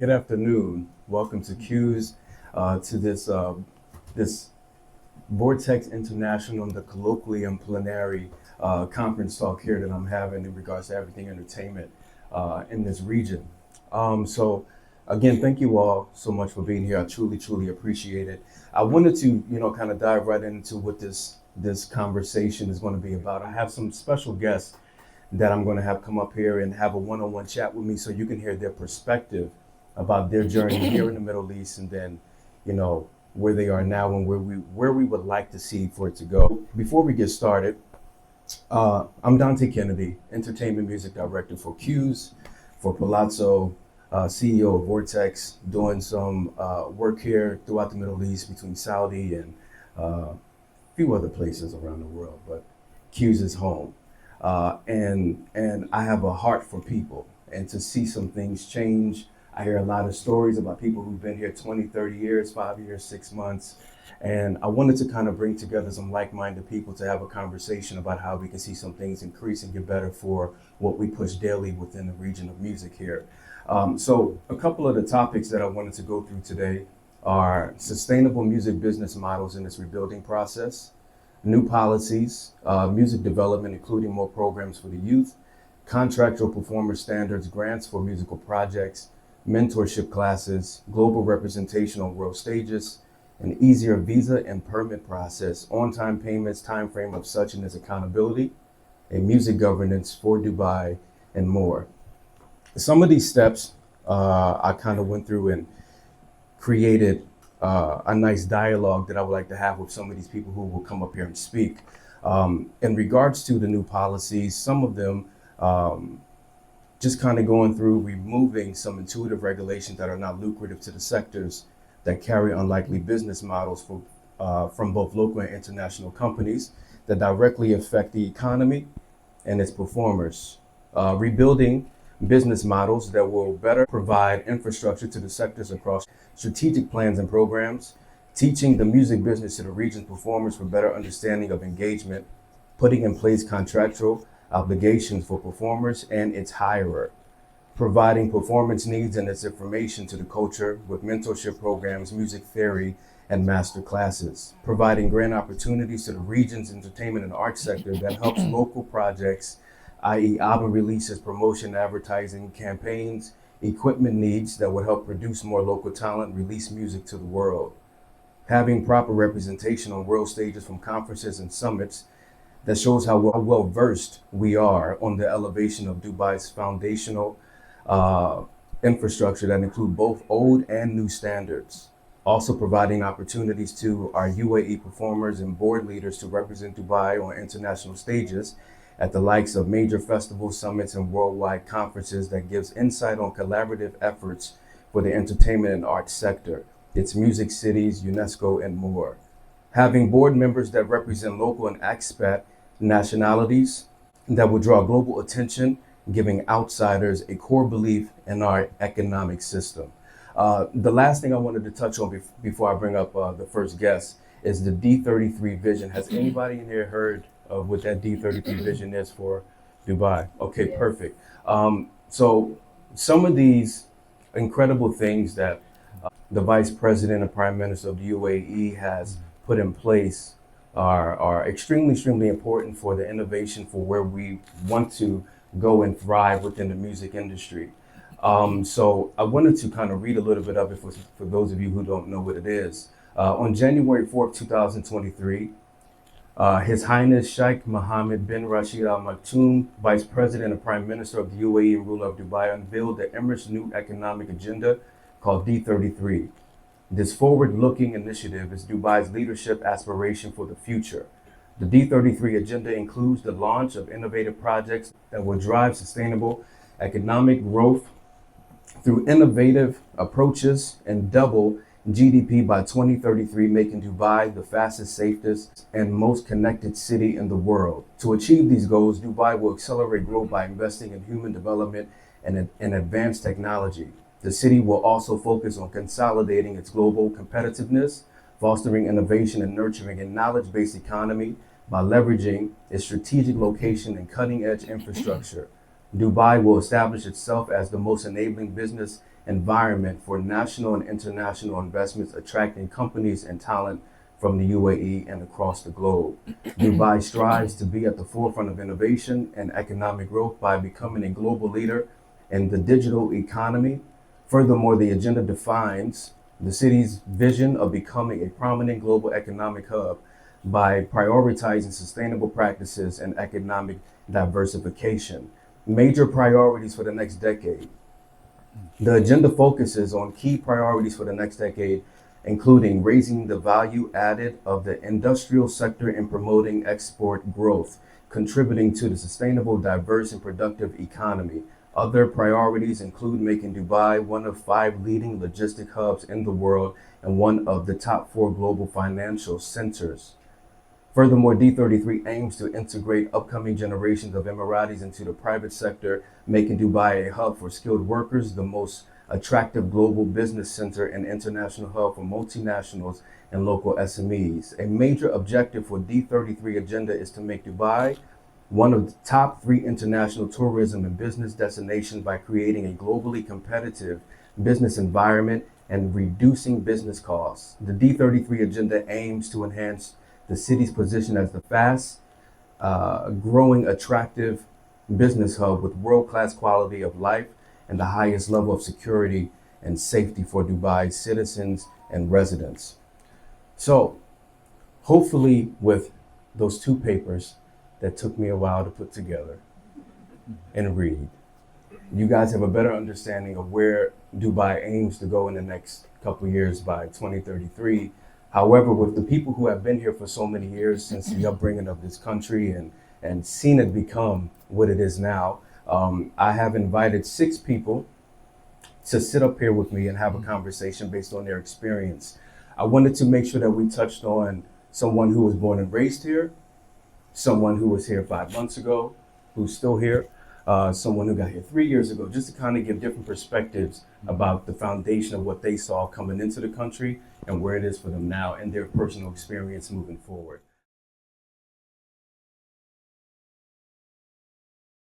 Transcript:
Good afternoon. Welcome to Q's to this Vortex International and the Colloquium Plenary conference talk here that I'm having in regards to everything entertainment in this region. So again, thank you all so much for being here. I truly appreciate it. I wanted to, kind of dive right into what this conversation is going to be about. I have some special guests that I'm going to have come up here and have a one-on-one chat with me so you can hear their perspective about their journey here in the Middle East, and then, where they are now and where we would like to see for it to go. Before we get started, I'm Dante Kennedy, Entertainment Music Director for Q's, for Palazzo, CEO of Vortex, doing some work here throughout the Middle East between Saudi and a few other places around the world, but Q's is home. And I have a heart for people, and to see some things change. I hear a lot of stories about people who've been here 20, 30 years, 5 years, 6 months. And I wanted to kind of bring together some like-minded people to have a conversation about how we can see some things increase and get better for what we push daily within the region of music here. So a couple of the topics that I wanted to go through today are sustainable music business models in its rebuilding process, new policies, music development, including more programs for the youth, contractual performance standards, grants for musical projects, mentorship classes, global representation on world stages, an easier visa and permit process, on-time payments, time frame of such and as accountability, a music governance for Dubai, and more. Some of these steps I kind of went through and created a nice dialogue that I would like to have with some of these people who will come up here and speak. In regards to the new policies, some of them just kind of going through removing some intuitive regulations that are not lucrative to the sectors that carry unlikely business models from both local and international companies that directly affect the economy and its performers. Rebuilding business models that will better provide infrastructure to the sectors across strategic plans and programs, teaching the music business to the region's performers for better understanding of engagement, putting in place contractual obligations for performers and its hirer, providing performance needs and its information to the culture with mentorship programs, music theory, and master classes, providing grant opportunities to the region's entertainment and arts sector that helps local projects, i.e. album releases, promotion, advertising, campaigns, equipment needs that would help produce more local talent, release music to the world, having proper representation on world stages from conferences and summits that shows how well versed we are on the elevation of Dubai's foundational infrastructure that include both old and new standards. Also providing opportunities to our UAE performers and board leaders to represent Dubai on international stages at the likes of major festivals, summits, and worldwide conferences that gives insight on collaborative efforts for the entertainment and arts sector, its music cities, UNESCO, and more. Having board members that represent local and expat nationalities that will draw global attention, giving outsiders a core belief in our economic system. The last thing I wanted to touch on before I bring up the first guest is the D33 vision. Has anybody in here heard of what that D33 vision is for Dubai? Okay, perfect. So some of these incredible things that the Vice President and Prime Minister of the UAE has put in place are extremely important for the innovation for where we want to go and thrive within the music industry. So I wanted to kind of read a little bit of it for those of you who don't know what it is. On January 4th, 2023, His Highness Sheikh Mohammed bin Rashid Al Maktoum, Vice President and Prime Minister of the UAE and ruler of Dubai, unveiled the Emirates' new economic agenda called D33. This forward-looking initiative is Dubai's leadership aspiration for the future. The D33 agenda includes the launch of innovative projects that will drive sustainable economic growth through innovative approaches and double GDP by 2033, making Dubai the fastest, safest, and most connected city in the world. To achieve these goals, Dubai will accelerate growth by investing in human development and advanced technology. The city will also focus on consolidating its global competitiveness, fostering innovation, and nurturing a knowledge-based economy by leveraging its strategic location and cutting-edge infrastructure. Dubai will establish itself as the most enabling business environment for national and international investments, attracting companies and talent from the UAE and across the globe. Dubai strives to be at the forefront of innovation and economic growth by becoming a global leader in the digital economy. Furthermore, the agenda defines the city's vision of becoming a prominent global economic hub by prioritizing sustainable practices and economic diversification. Major priorities for the next decade. The agenda focuses on key priorities for the next decade, including raising the value added of the industrial sector and promoting export growth, contributing to the sustainable, diverse, and productive economy. Other priorities include making Dubai one of 5 leading logistic hubs in the world and one of the top 4 global financial centers. Furthermore, D33 aims to integrate upcoming generations of Emiratis into the private sector, making Dubai a hub for skilled workers, the most attractive global business center, and international hub for multinationals and local SMEs. A major objective for D33 agenda is to make Dubai one of the top 3 international tourism and business destinations by creating a globally competitive business environment and reducing business costs. The D33 agenda aims to enhance the city's position as the fast growing attractive business hub with world-class quality of life and the highest level of security and safety for Dubai's citizens and residents. So hopefully with those 2 papers that took me a while to put together and read, you guys have a better understanding of where Dubai aims to go in the next couple of years by 2033. However, with the people who have been here for so many years since the upbringing of this country and seen it become what it is now, I have invited 6 people to sit up here with me and have a conversation based on their experience. I wanted to make sure that we touched on someone who was born and raised here, someone who was here 5 months ago, who's still here, someone who got here 3 years ago, just to kind of give different perspectives about the foundation of what they saw coming into the country and where it is for them now and their personal experience moving forward.